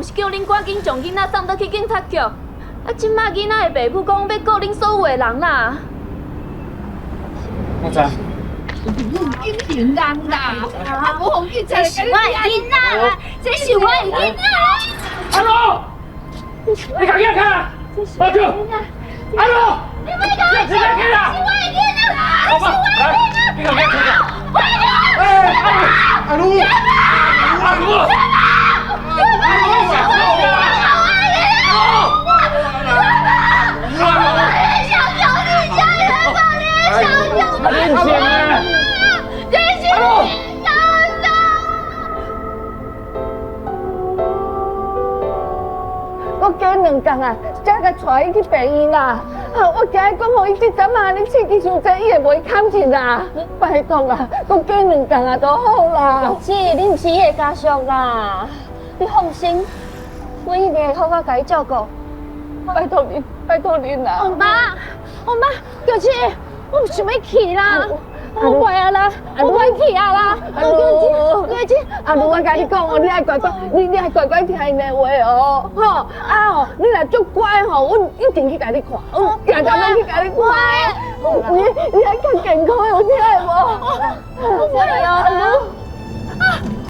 毋是叫恁赶紧将囡仔送倒去警察局？啊，即摆囡仔的爸母讲要告恁所有的人啦。我知。金平人啦，我红警察这是我的囡仔啦，这是我的囡仔啦。阿罗，你赶紧看，阿舅，阿罗，你莫甲我讲，是我的囡仔啦，是我的囡仔。你赶紧看，哎，阿罗，阿罗，我加2天啊，才甲带伊去病院啦。我惊伊讲，互伊这阵啊，你刺激伤济，伊会袂堪去啦。拜托啦，我加2天啊，都好啦。老姐，你毋是伊的家属啦，你放心，我一定会好好甲伊照顾。拜托你，拜托你啦。王妈，小姐，我唔想要去啦。我袂啊啦，我袂去啊啦！阿如，阿如，我甲你讲哦，你爱乖乖，你爱乖乖听因的话哦，吼你若足乖吼，阮一定去甲你看，常常要去甲你看。你爱较健康，有听无？会哦。